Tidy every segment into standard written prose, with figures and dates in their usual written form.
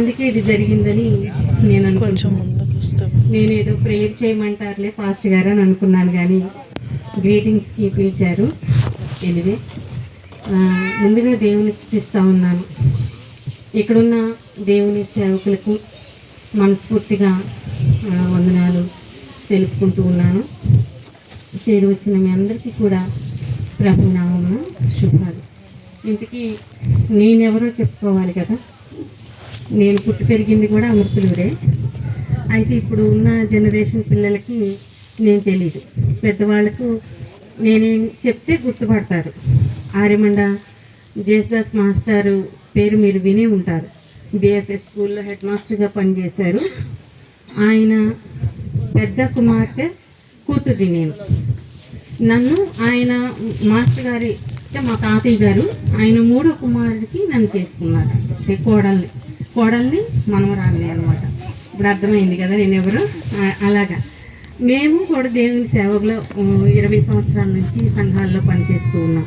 అందుకే ఇది జరిగిందని నేను నేనేదో ప్రేయర్ చేయమంటారులే ఫాస్ట్ గారు అని అనుకున్నాను, కానీ గ్రీటింగ్స్కి పిలిచారు. ఎనివే ముందుగా దేవుని స్తుతిస్తూ ఉన్నాను. ఇక్కడున్న దేవుని సేవకులకు మనస్ఫూర్తిగా వందనాలు తెలుపుకుంటూ ఉన్నాను. చేరి వచ్చిన మీ అందరికీ కూడా ప్రభునామమున శుభాలు. ఇంటికి నేనెవరో చెప్పుకోవాలి కదా. నేను పుట్టి పెరిగింది కూడా అమృతులూరే. అయితే ఇప్పుడు ఉన్న జనరేషన్ పిల్లలకి నేను తెలీదు. పెద్దవాళ్ళకు నేనేం చెప్తే గుర్తుపడతారు. ఆర్యమండ జేసుదాస్ మాస్టారు పేరు మీరు వినే ఉంటారు. బిఎఫ్ఎస్ స్కూల్లో హెడ్ మాస్టర్గా పనిచేశారు. ఆయన పెద్ద కుమార్తె కూతుర్ని నేను. నన్ను ఆయన మాస్టర్ గారి అంటే మా తాతయ్య గారు ఆయన మూడో కుమారుడికి నన్ను చేసుకున్నారు. కోడల్ని మనవరాలని అనమాట. ఇప్పుడు అర్థమైంది కదా నేను ఎవరు. అలాగా మేము కూడా దేవుని సేవలో 20 సంవత్సరాల నుంచి సంఘాల్లో పనిచేస్తూ ఉన్నాం.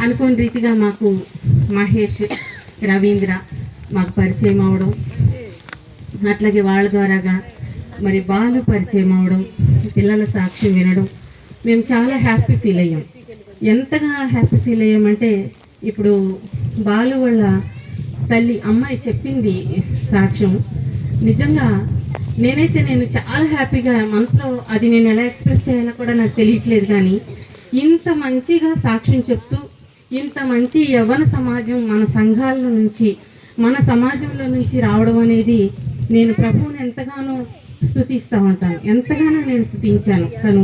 అనుకోని రీతిగా మాకు మహేష్, రవీంద్ర మాకు పరిచయం అవడం, అట్లాగే వాళ్ళ ద్వారాగా మరి బాలు పరిచయం అవడం, పిల్లల సాక్ష్యం వినడం, మేము చాలా హ్యాపీ ఫీల్ అయ్యాం. ఎంతగా హ్యాపీ ఫీల్ అయ్యామంటే ఇప్పుడు బాలు వాళ్ళ తల్లి అమ్మాయి చెప్పింది సాక్ష్యం. నిజంగా నేను చాలా హ్యాపీగా మనసులో అది నేను ఎలా ఎక్స్ప్రెస్ చేయాలో కూడా నాకు తెలియట్లేదు. కానీ ఇంత మంచిగా సాక్ష్యం చెప్తూ ఇంత మంచి యవ్వన సమాజం మన సంఘాల నుంచి మన సమాజంలో నుంచి రావడం అనేది నేను ప్రభువుని ఎంతగానో స్తుతిస్తూ ఉంటాను. ఎంతగానో నేను స్తుతించాను. తను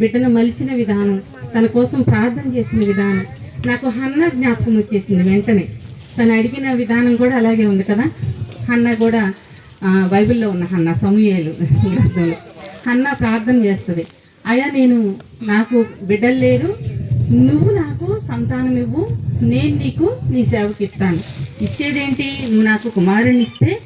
బిడ్డను మలిచిన విధానం, తన కోసం ప్రార్థన చేసిన విధానం, నాకు హన్న జ్ఞాపకం వచ్చేసింది వెంటనే. తను అడిగిన విధానం కూడా అలాగే ఉంది కదా. హన్న కూడా బైబిల్లో ఉన్న హన్న, సమూయేలు గ్రంథంలో హన్న ప్రార్థన చేస్తుంది, అయ్యా నాకు బిడ్డలు లేరు, నువ్వు నాకు సంతానం ఇవ్వు, నేను నీకు నీ సేవకి ఇస్తాను. ఇచ్చేదేంటి, నువ్వు నాకు కుమారుని ఇస్తే